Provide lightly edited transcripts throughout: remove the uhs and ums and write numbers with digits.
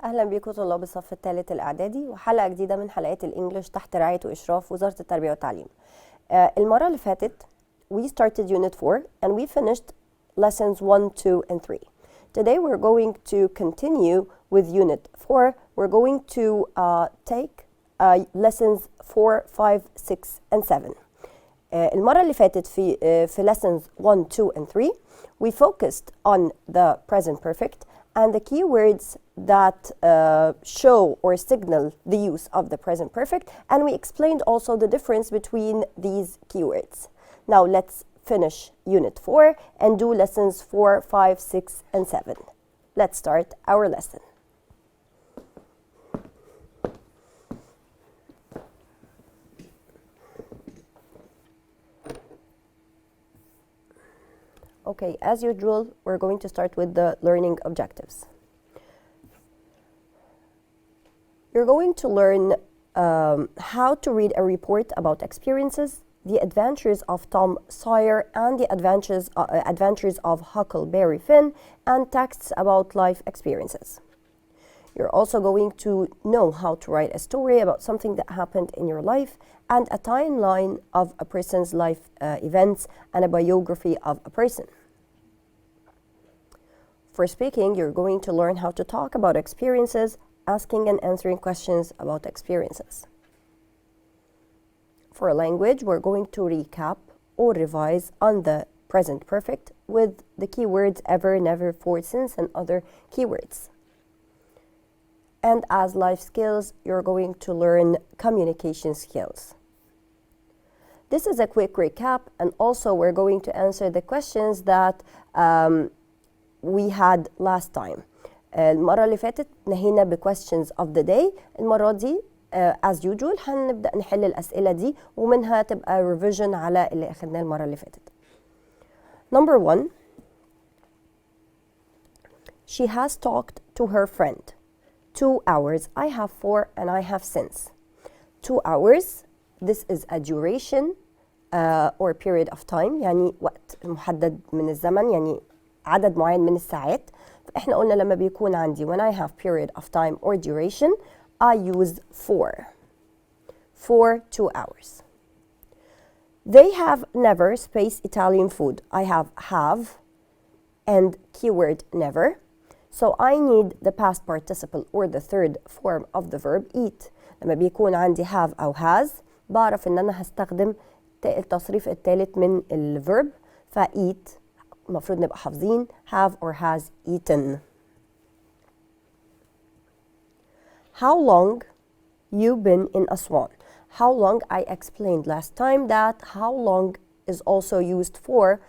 أهلا بكم طلاب الصف الثالث الإعدادي وحلقة جديدة من حلقات الإنجليش تحت رعاية وإشراف وزارة التربية والتعليم. المرة اللي فاتت we started unit 4 and we finished lessons 1, 2 and 3. Today we're going to continue with unit 4. We're going to take lessons 4, 5, 6 and 7. المرة اللي فاتت في lessons 1, 2 and 3 we focused on the present perfect and the keywords that show or signal the use of the present perfect, and we explained also the difference between these keywords. Now let's finish unit 4 and do lessons 4, 5, 6 and 7. Let's start our lesson. Okay, as usual, we're going to start with the learning objectives. You're going to learn how to read a report about experiences, the adventures of Tom Sawyer, and the adventures of Huckleberry Finn, and texts about life experiences. You're also going to know how to write a story about something that happened in your life, and a timeline of a person's life events, and a biography of a person. For speaking, you're going to learn how to talk about experiences, asking and answering questions about experiences. For language, we're going to recap or revise on the present perfect with the keywords ever, never, for, since, and other keywords. And as life skills, you're going to learn communication skills. This is a quick recap, and also we're going to answer the questions that we had last time. المرة اللي فاتت نهينا ب questions of the day. المرة دي as usual هنبدأ نحل الأسئلة دي ومنها تبقى revision على اللي أخدناه المرة اللي فاتت. Number 1. She has talked to her friend 2 hours. I have 4 and I have since. 2 hours, this is a duration or period of time, يعني وقت محدد من الزمن، يعني عدد معين من الساعات. فإحنا قلنا لما بيكون عندي when I have period of time or duration I use for 2 hours. They have never space Italian food. I have and keyword never. So I need the past participle or the third form of the verb eat. لما بيكون عندي have أو has بعرف إن أنا هستخدم التصريف الثالث من الverb فeat. المفروض نبقى حافظين have or has eaten. How long you been in Aswan? How long, I explained last time that how long is also used for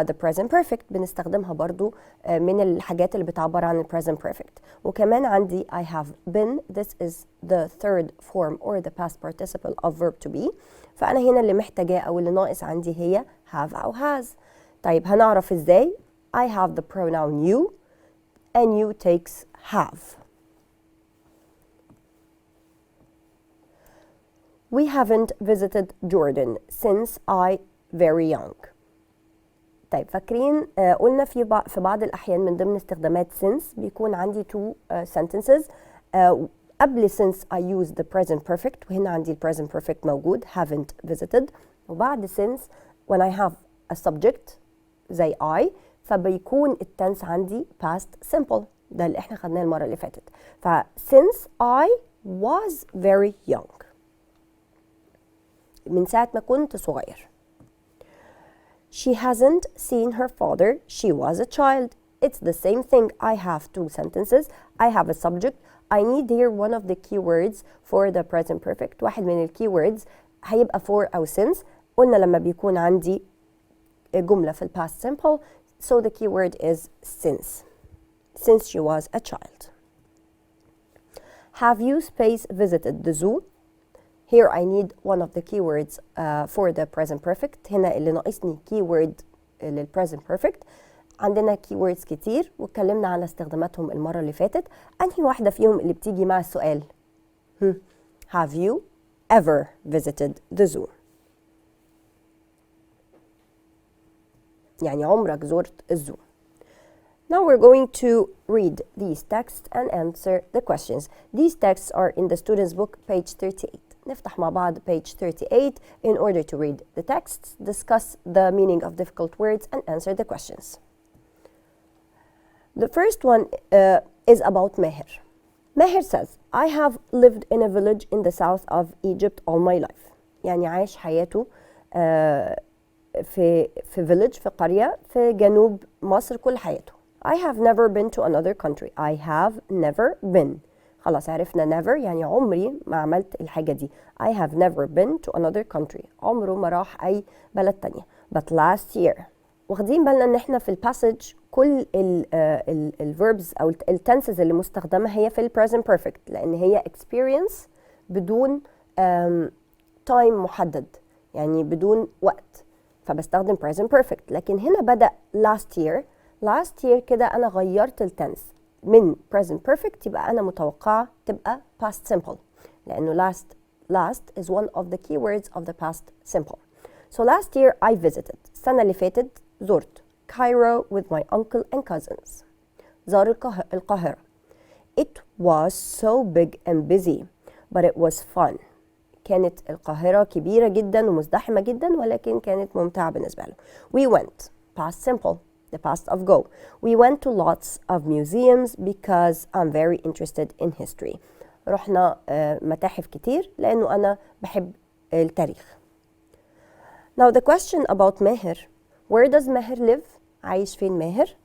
the present perfect. بنستخدمها برضو من الحاجات اللي بتعبر عن present perfect. وكمان عندي I have been. This is the third form or the past participle of verb to be. فأنا هنا اللي محتاجاه أو اللي ناقص عندي هي have أو has. طيب هنعرف ازاي؟ I have the pronoun you and you takes have. We haven't visited Jordan since I very young. طيب فاكرين قلنا في بعض الأحيان من ضمن استخدامات since بيكون عندي two sentences. قبل since I use the present perfect وهنا عندي present perfect موجود haven't visited. وبعد since when I have a subject زي I فبيكون التنس عندي past simple. ده اللي احنا خدناه المرة اللي فاتت. ف since I was very young. من ساعة ما كنت صغير. She hasn't seen her father. She was a child. It's the same thing. I have two sentences. I have a subject. I need here one of the keywords for the present perfect. واحد من الكيوردز هيبقى for أو since. قلنا لما بيكون عندي جملة في past simple. So the keyword is since. Since she was a child. Have you space visited the zoo? Here I need one of the keywords for the present perfect. هنا اللي ناقصني keyword لل present perfect. عندنا keywords كتير واتكلمنا على استخداماتهم المرة اللي فاتت. أنهي واحدة فيهم اللي بتيجي مع السؤال؟ Have you ever visited the zoo? يعني عمرك زرت الزو. Now we're going to read these texts and answer the questions. These texts are in the student's book, page 38. نفتح مع بعض page 38 in order to read the texts, discuss the meaning of difficult words, and answer the questions. The first one is about Meher. Meher says, I have lived in a village in the south of Egypt all my life. يعني عايش حياته في village، في قرية في جنوب مصر كل حياته. I have never been to another country. I have never been. خلاص عرفنا never يعني عمري ما عملت الحاجة دي. I have never been to another country. عمره ما راح أي بلد تانية. But last year. واخدين بالنا ان احنا في الباسج كل الverbs او التنسز اللي مستخدمة هي في present perfect، لان هي experience بدون time محدد، يعني بدون وقت، فبستخدم present perfect. لكن هنا بدأ last year. last year كده أنا غيرت التنس من present perfect، يبقى أنا متوقعة تبقى past simple، لأنه last is one of the key words of the past simple. So last year I visited. السنة اللي فاتت زرت Cairo with my uncle and cousins. زار القاهرة. It was so big and busy, but it was fun. كانت القاهرة كبيرة جدا ومزدحمة جدا، ولكن كانت ممتعة بالنسبة له. We went, past simple, the past of go. We went to lots of museums because I'm very interested in history. رحنا متاحف كتير لأنه أنا بحب التاريخ. Now the question about Meher. Where does Meher live? عايش فين ماهر؟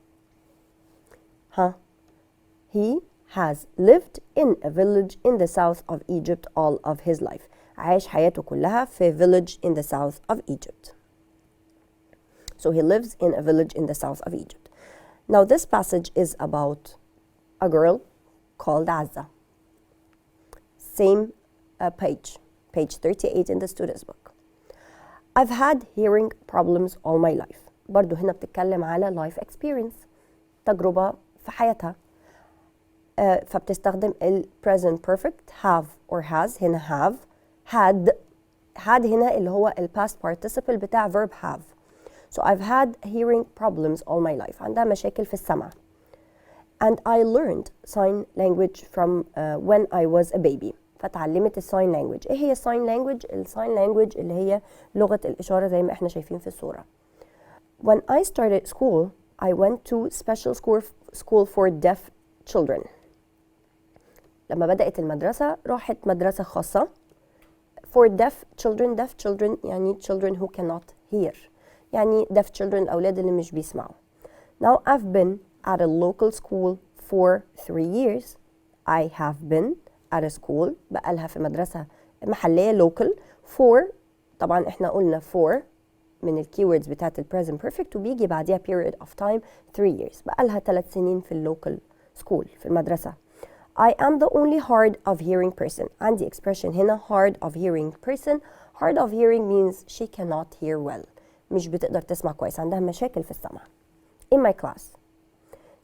He has lived in a village in the south of Egypt all of his life. عايش حياته كلها في village in the south of Egypt. So he lives in a village in the south of Egypt. Now this passage is about a girl called Azza. Same page 38 in the student's book. I've had hearing problems all my life. برضو هنا بتتكلم على life experience، تجربة في حياتها. فبتستخدم ال present perfect have or has. هنا have. had هنا اللي هو ال past participle بتاع verb have. So I've had hearing problems all my life. عندها مشاكل في السمع. And I learned sign language from when I was a baby. فتعلمت الساين لانجوج. ايه هي الساين لانجوج؟ الساين لانجوج اللي هي لغة الإشارة زي ما احنا شايفين في الصورة. When I started school, I went to special school for deaf children. لما بدأت المدرسة راحت مدرسة خاصة for deaf children يعني children who cannot hear، يعني deaf children الأولاد اللي مش بيسمعوا. Now I've been at a local school for 3 years. I have been at a school، بقالها في مدرسة محلية local for، طبعا احنا قلنا for من الكيوردز بتاعت present perfect وبيجي بعديها period of time 3 years، بقالها 3 سنين في اللوكال سكول في المدرسة. I am the only hard of hearing person. عندي expression هنا hard of hearing person. hard of hearing means she cannot hear well، مش بتقدر تسمع كويس، عندها مشاكل في السمع. In my class,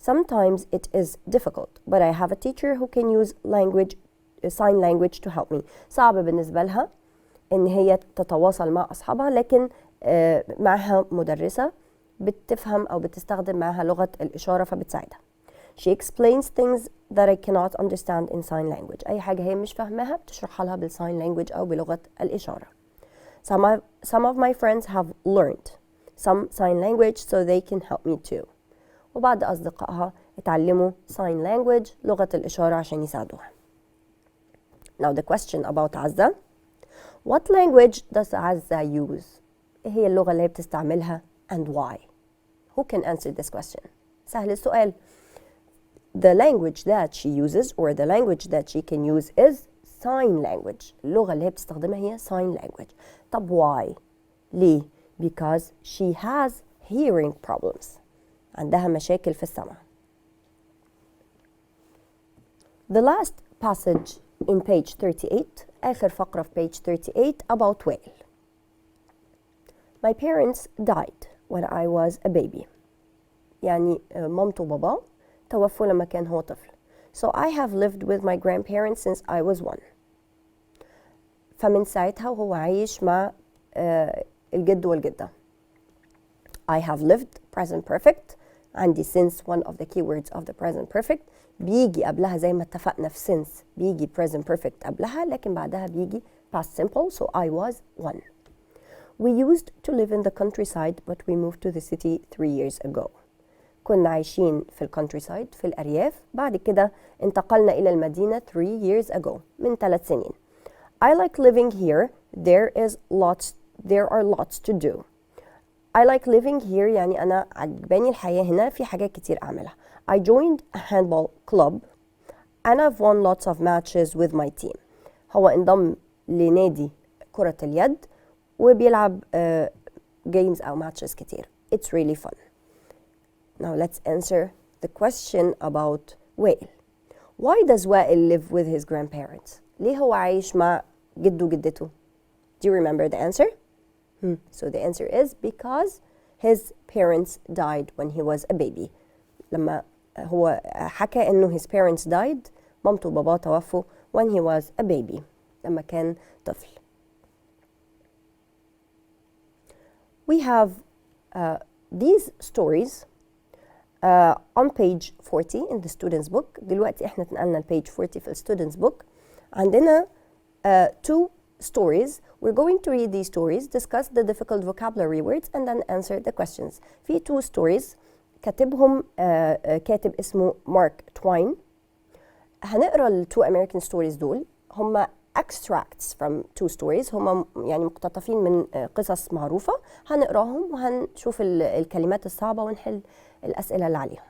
sometimes it is difficult, but I have a teacher who can use sign language to help me. صعب بالنسبة لها إن هي تتواصل مع أصحابها، لكن معها مدرسة بتفهم أو بتستخدم معها لغة الإشارة فبتساعدها. She explains things that I cannot understand in sign language. أي حاجة هي مش فاهماها بتشرحها لها بالsign language أو بلغة الإشارة. Some of my friends have learned some sign language so they can help me too. وبعض أصدقائها اتعلموا sign language لغة الإشارة عشان يساعدوها. Now the question about Azza. What language does Azza use? إيه هي اللغة اللي هي بتستعملها and why? Who can answer this question? سهل السؤال. The language that she uses or the language that she can use is sign language. اللغة اللي هي بتستخدمها هي sign language. طب why? ليه؟ Because she has hearing problems. عندها مشاكل في السمع. The last passage in page 38, آخر فقرة في page 38 about whale. My parents died when I was a baby. يعني مامته وبابا توفوا لما كان هو طفل. So I have lived with my grandparents since I was 1. فمن ساعتها وهو عايش مع الجد والجدة. I have lived present perfect عندي since one of the keywords of the present perfect بيجي قبلها زي ما اتفقنا في since بيجي present perfect قبلها لكن بعدها بيجي past simple so I was 1. We used to live in the countryside but we moved to the city 3 years ago. كنا عايشين في الكونتريسايد في الأرياف بعد كده انتقلنا إلى المدينة 3 years ago من 3 سنين. I like living here. There are lots to do. I like living here يعني أنا عجباني الحياة هنا في حاجات كتير أعملها. I joined a handball club and I've won lots of matches with my team. هو انضم لنادي كرة اليد وبيلعب games أو matches كتير. It's really fun. Now let's answer the question about Wael. Why does Wael live with his grandparents? ليه هو عايش مع جده وجدته? Do you remember the answer? So the answer is because his parents died when he was a baby. لما هو حكى إنه his parents died مامته وباباه توفوا when he was a baby لما كان طفل. We have these stories on page 40 in the student's book. دلوقتي احنا اتنقلنا page 40 في ال student's book. عندنا two stories. We're going to read these stories, discuss the difficult vocabulary words and then answer the questions. في two stories كاتبهم كاتب اسمه مارك توين. هنقرا ال two American stories دول. هم extracts from two stories. هم يعني مقتطفين من قصص معروفة. هنقراهم وهنشوف الكلمات الصعبة ونحل الأسئلة اللي عليهم.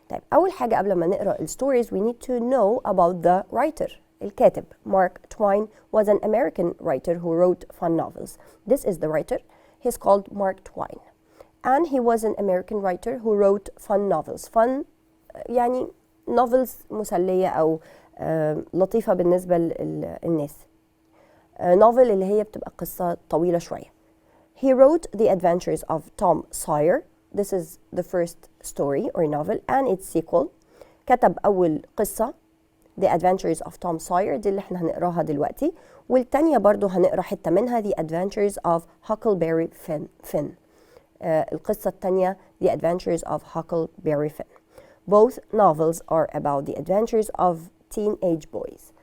طيب أول حاجة قبل ما نقرأ الستوريز we need to know about the writer. الكاتب Mark Twain was an American writer who wrote fun novels. This is the writer. He's called Mark Twain. And he was an American writer who wrote fun novels. Fun يعني novels مسلية أو لطيفة بالنسبة للناس. novel اللي هي بتبقى قصة طويلة شوية. He wrote The Adventures of Tom Sawyer. This is the first story or novel and its sequel. كتب أول قصة The Adventures of Tom Sawyer دي اللي احنا هنقراها دلوقتي والتانية برضو هنقرا حتة منها The Adventures of Huckleberry Finn. القصة التانية The Adventures of Huckleberry Finn. Both novels are about the adventures of teenage boys.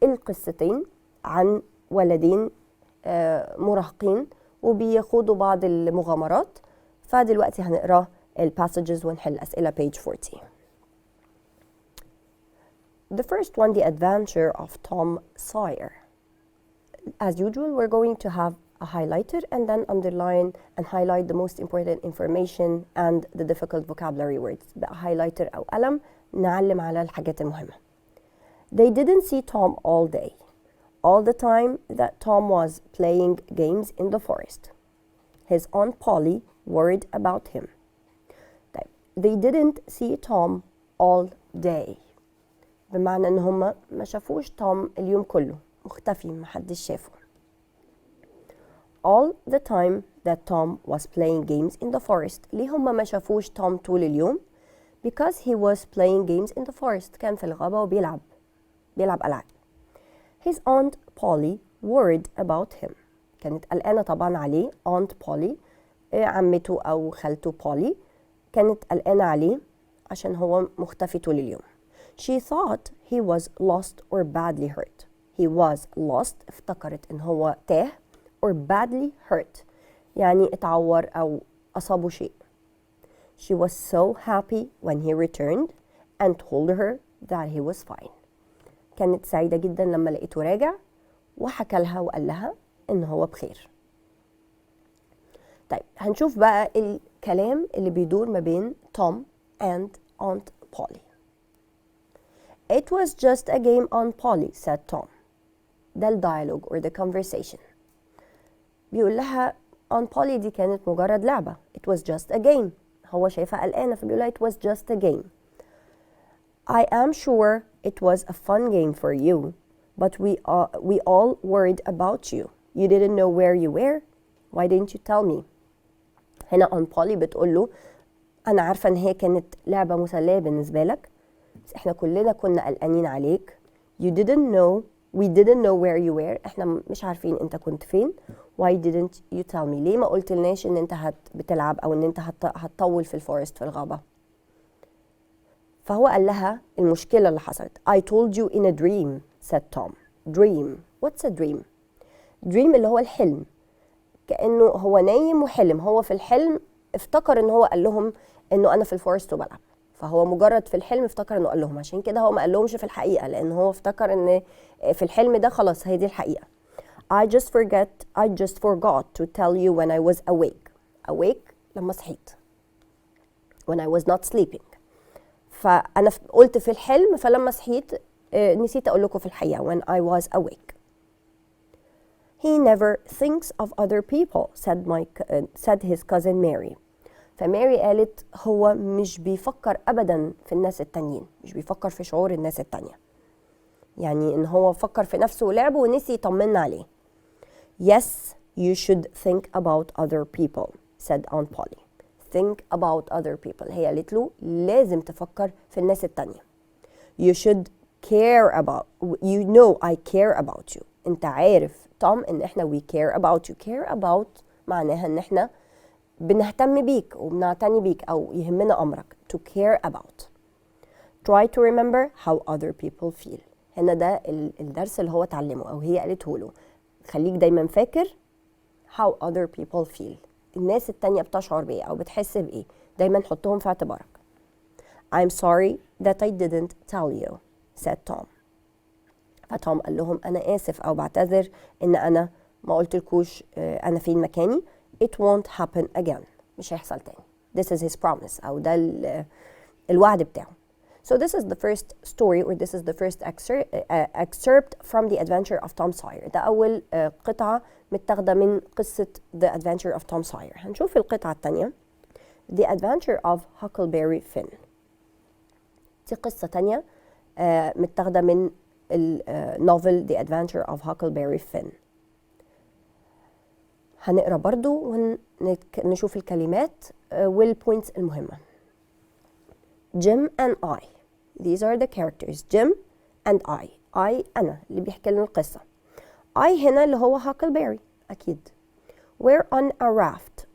القصتين عن ولدين مراهقين وبيخوضوا بعض المغامرات. فدلوقتي هنقرا الباسجز ونحل أسئلة page 40. The first one, The Adventure of Tom Sawyer. As usual, we're going to have a highlighter and then underline and highlight the most important information and the difficult vocabulary words. بقى highlighter أو قلم نعلم على الحاجات المهمة. They didn't see Tom all day. All the time that Tom was playing games in the forest. His Aunt Polly worried about him. They didn't see Tom all day. بمعنى ان هم ما شافوش توم اليوم كله مختفي محدش شافه. All the time that Tom was playing games in the forest. ليه هم ما شافوش توم طول اليوم؟ Because he was playing games in the forest. كان في الغابة وبيلعب ألعاب. His Aunt Polly worried about him. كانت قلقانة طبعا عليه. Aunt Polly عمته أو خالته Polly كانت قلقانة عليه عشان هو مختفي طول اليوم. She thought he was lost or badly hurt. He was lost افتكرت إن هو تاه or badly hurt يعني اتعور أو أصابه شيء. She was so happy when he returned and told her that he was fine. كانت سعيدة جدا لما لقيته راجع وحكى لها وقال لها إن هو بخير. طيب هنشوف بقى الكلام اللي بيدور ما بين توم and Aunt Polly. It was just a game, Aunt Polly, said Tom. ده الديالوج or the conversation. بيقول لها Aunt Polly دي كانت مجرد لعبة. It was just a game. هو شايفها قلقانة فبيقول لها it was just a game. I am sure it was a fun game for you, but we all worried about you. You didn't know where you were. Why didn't you tell me? هنا Aunt Polly بتقول له أنا عارفة إن هي كانت لعبة مسلية بالنسبة لك بس إحنا كلنا كنا قلقانين عليك. We didn't know where you were. إحنا مش عارفين أنت كنت فين. Why didn't you tell me? ليه ما قلت لناش إن أنت بتلعب أو إن أنت هتطول في الفورست في الغابة؟ فهو قال لها المشكلة اللي حصلت. I told you in a dream said Tom. Dream. What's a dream? Dream اللي هو الحلم. كأنه هو نايم وحلم. هو في الحلم افتكر ان هو قال لهم انه انا في الفورست وبلعب. فهو مجرد في الحلم افتكر انه قال لهم. عشان كده هو ما قال لهمش في الحقيقة، لان هو افتكر ان في الحلم ده خلاص هي دي الحقيقة. I just forgot to tell you when I was awake. Awake لما صحيت. When I was not sleeping. فأنا قلت في الحلم، فلما صحيت نسيت أقول لكم في الحقيقة. When I was awake. He never thinks of other people, said his cousin Mary. فماري قالت هو مش بيفكر أبدا في الناس التانيين، مش بيفكر في شعور الناس التانية. يعني إن هو فكر في نفسه ولعبه ونسي يطمنا عليه. Yes, you should think about other people, said Aunt Polly. Think about other people. هي قالت له لازم تفكر في الناس التانية. You should care about, you know I care about you. انت عارف توم ان احنا we care about you. Care about معناها ان احنا بنهتم بيك وبنعتني بيك او يهمنا امرك. To care about. Try to remember how other people feel. هنا ده الدرس اللي هو اتعلمه او هي قالته له. خليك دايما فاكر how other people feel. الناس التانية بتشعر بإيه أو بتحس بإيه. دايما حطهم في اعتبارك. I'm sorry that I didn't tell you, said Tom. فتوم قال لهم أنا آسف أو بعتذر إن أنا ما قلتلكوش أنا فين مكاني. It won't happen again. مش هيحصل تاني. This is his promise أو ده الوعد بتاعه. So this is the first story or this is the first excerpt from the adventure of Tom Sawyer. ده أول قطعة متاخدة من قصة The Adventure of Tom Sawyer. هنشوف القطعة الثانية The Adventure of Huckleberry Finn. دي قصة تانية متاخدة من النوفل The Adventure of Huckleberry Finn. هنقرأ برضو ونشوف الكلمات والبوينتس المهمة. Jim and I. These are the characters. Jim and I. I أنا اللي بيحكي لنا القصة. I هنا اللي هو Huckleberry أكيد. We're on a raft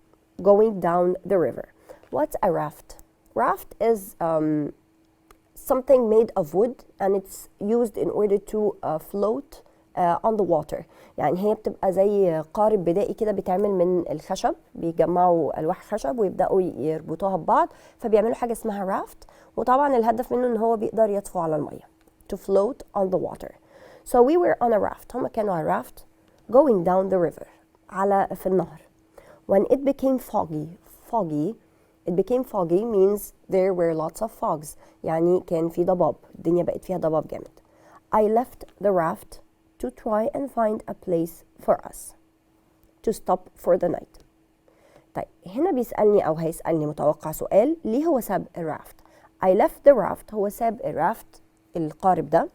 going down the river. What's a raft? Raft is something made of wood and it's used in order to float on the water. يعني هي بتبقى زي قارب بدائي كده بيتعمل من الخشب. بيجمعوا ألواح خشب ويبدأوا يربطوها ببعض فبيعملوا حاجة اسمها رافت. وطبعا الهدف منه ان هو بيقدر يطفو على المية. To float on the water. So we were on a raft. هم كانوا على raft going down the river. في النهر. When it became foggy, it became foggy means there were lots of fogs. يعني كان في ضباب. الدنيا بقت فيها ضباب جامد. I left the raft to try and find a place for us to stop for the night. طيب هنا بيسألني أو هيسألني متوقع سؤال ليه هو ساب الرافت. I left the raft. هو ساب الرافت القارب ده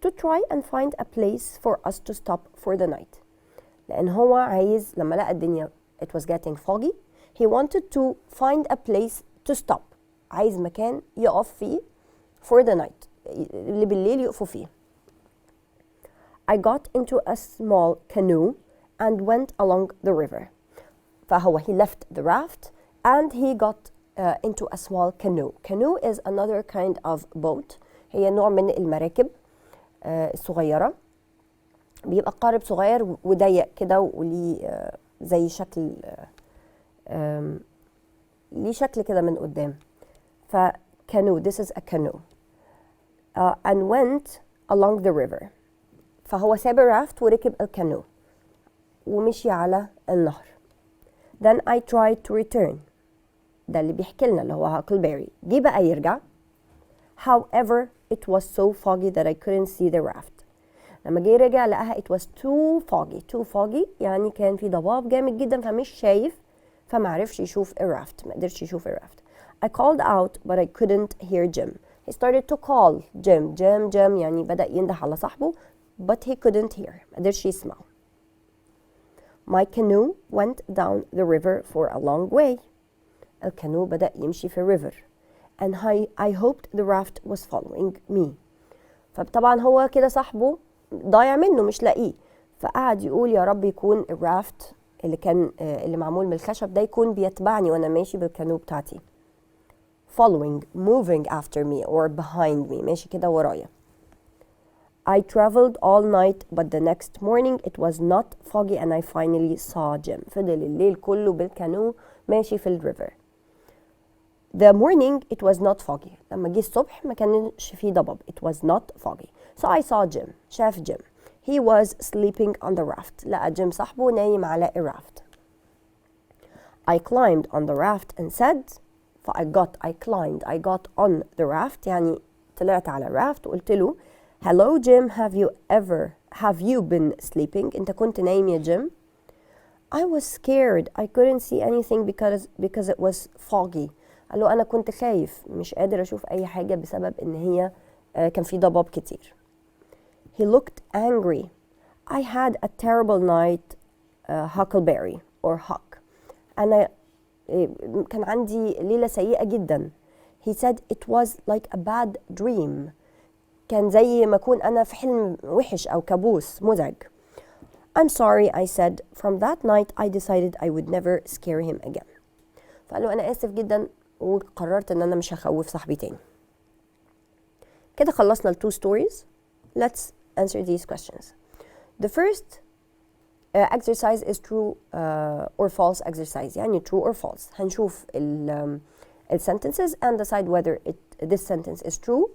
to try and find a place for us to stop for the night. لأن هو عايز لما لقى الدنيا it was getting foggy he wanted to find a place to stop. عايز مكان يقف فيه for the night. اللي بالليل يقفوا فيه. I got into a small canoe and went along the river. فهو he left the raft and he got into a small canoe. Canoe is another kind of boat. هي نوع من المراكب الصغيرة. بيبقى قارب صغير وضيق كده وليه زي شكل ليه شكل كده من قدام. canoe. This is a canoe. And went along the river. فهو ساب الرافت وركب الكانو ومشي على النهر. Then I tried to return. ده اللي بيحكي لنا اللي هو هاكلبيري. جه بقى يرجع. However, it was so foggy that I couldn't see the raft. لما جه رجع لقاها it was too foggy. Too foggy يعني كان في ضباب جامد جدا فمش شايف فما عرفش يشوف الرافت. ما قدرش يشوف الرافت. I called out but I couldn't hear Jim. He started to call Jim. يعني بدأ ينده على صاحبه but he couldn't hear. ما قدرش يسمعه. My canoe went down the river for a long way. الكانو بدأ يمشي في الريفر. And I hoped the raft was following me. فطبعا هو كده صاحبه ضايع منه مش لاقيه. فقعد يقول يا رب يكون الرافت اللي معمول من الخشب ده يكون بيتبعني وانا ماشي بالكانو بتاعتي. following, moving after me or behind me، ماشي كده ورايا. I traveled all night but the next morning it was not foggy and I finally saw Jim. فضل الليل كله بالكانو ماشي في الريفر. The morning it was not foggy. لما جه الصبح ما كانش فيه ضباب. It was not foggy. So I saw Jim. شاف Jim. He was sleeping on the raft. لقى جيم صاحبه نايم على الرافت. I climbed on the raft and said I got on the raft يعني طلعت على الرافت وقلت له Hello Jim, have you been sleeping? أنت كنت نايم يا جيم؟ I was scared. I couldn't see anything because it was foggy. قال له أنا كنت خايف مش قادر أشوف أي حاجة بسبب إن هي كان في ضباب كتير. He looked angry. I had a terrible night, huckleberry or huck. أنا كان عندي ليلة سيئة جدا. He said it was like a bad dream. كان زي ما أكون أنا في حلم وحش أو كابوس مزعج. I'm sorry, I said. From that night I decided I would never scare him again. فقال له أنا آسف جدا وقررت إن أنا مش هخوف صاحبي تاني. كده خلصنا ال 2 stories. Let's answer these questions. The first exercise is true or false exercise. يعني true or false. هنشوف ال sentences and decide whether this sentence is true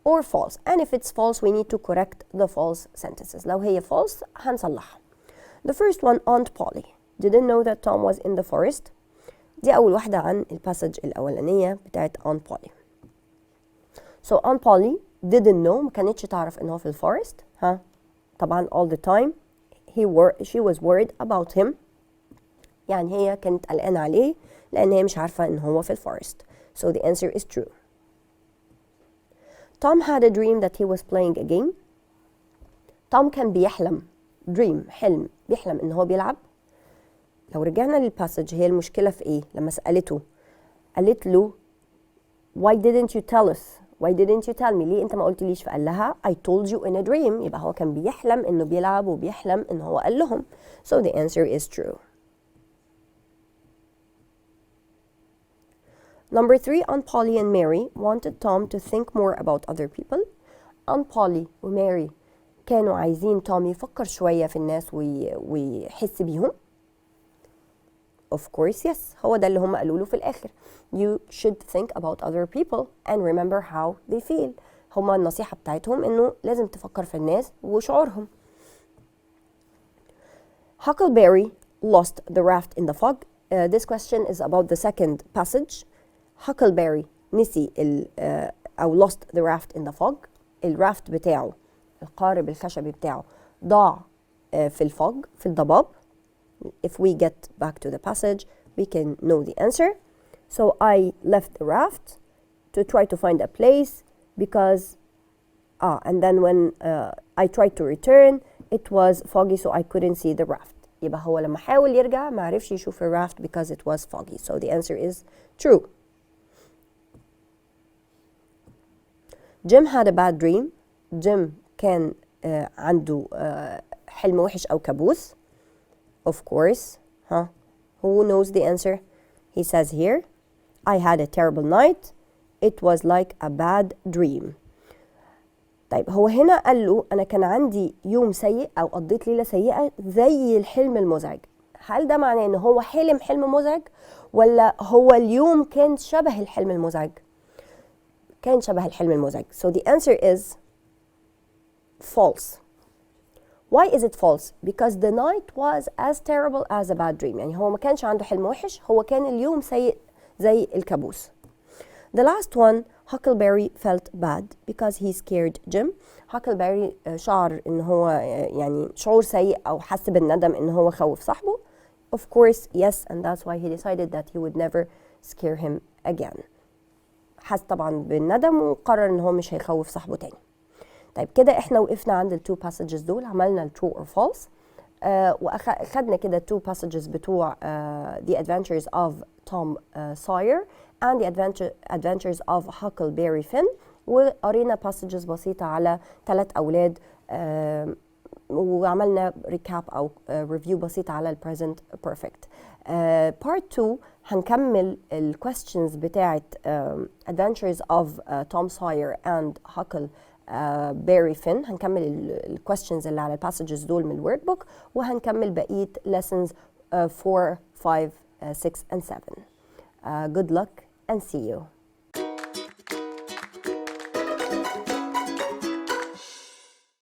or false. And if it's false, we need to correct the false sentences. لو هي false هنصلحها. The first one, Aunt Polly didn't know that Tom was in the forest. دي أول واحدة عن الباسج الأولانية بتاعت Aunt Polly. So Aunt Polly didn't know، ما كانتش تعرف إن هو في الفورست. طبعا all the time she was worried about him. يعني هي كانت قلقانة عليه لأن هي مش عارفة إن هو في الفورست. So the answer is true. Tom had a dream that he was playing a game. Tom كان بيحلم حلم بيحلم إن هو بيلعب. لو رجعنا للباسج هي المشكلة في إيه؟ لما سألته قالت له why didn't you tell us? Why didn't you tell me? ليه أنت ما قلتليش؟ فقال لها I told you in a dream. يبقى هو كان بيحلم إنه بيلعب وبيحلم إن هو قال لهم. So the answer is true. Number 3, Aunt Polly and Mary wanted Tom to think more about other people. Aunt Polly وماري كانوا عايزين توم يفكر شوية في الناس ويحس بيهم. Of course, yes. هو ده اللي هم قالوا له في الآخر. You should think about other people and remember how they feel. هما النصيحة بتاعتهم إنه لازم تفكر في الناس وشعورهم. Huckleberry lost the raft in the fog. This question is about the second passage. Huckleberry نسي أو lost the raft in the fog. الرافت بتاعه القارب الخشبي بتاعه ضاع في الفوج في الضباب. If we get back to the passage we can know the answer. So I left the raft to try to find a place because and then when I tried to return it was foggy so I couldn't see the raft. يبقى هو لما حاول يرجع ما عرفش يشوف الرافت because it was foggy. So the answer is true. Jim had a bad dream. Jim كان عنده حلم وحش أو كابوس. Of course. Who knows the answer? He says here, I had a terrible night. It was like a bad dream. طيب هو هنا قال له أنا كان عندي يوم سيء أو قضيت ليلة سيئة زي الحلم المزعج. هل ده معناه إن هو حلم مزعج ولا هو اليوم كان شبه الحلم المزعج؟ كان شبه الحلم المزعج. So the answer is false. Why is it false? Because the night was as terrible as a bad dream. يعني هو ما كانش عنده حلم وحش، هو كان اليوم سيء زي الكابوس. The last one, Huckleberry felt bad because he scared Jim. Huckleberry شعر إن هو يعني شعور سيء أو حس بالندم إن هو خوف صاحبه. Of course, yes, and that's why he decided that he would never scare him again. حس طبعا بالندم وقرر إن هو مش هيخوف صاحبه تاني. طيب كده احنا وقفنا عند ال 2 passages دول، عملنا ال true or false. وأخدنا كده 2 passages بتوع The Adventures of Tom Sawyer and The Adventures of Huckleberry Finn، وقرينا passages بسيطة على 3 أولاد وعملنا ريكاب أو ريفيو بسيط على ال present perfect. Part 2 هنكمل ال questions بتاعت Adventures of Tom Sawyer and Huckleberry Finn. هنكمل ال questions اللي على ال passages دول من ال workbook، وهنكمل بقية lessons 4, 5, 6 and 7. Good luck and see you.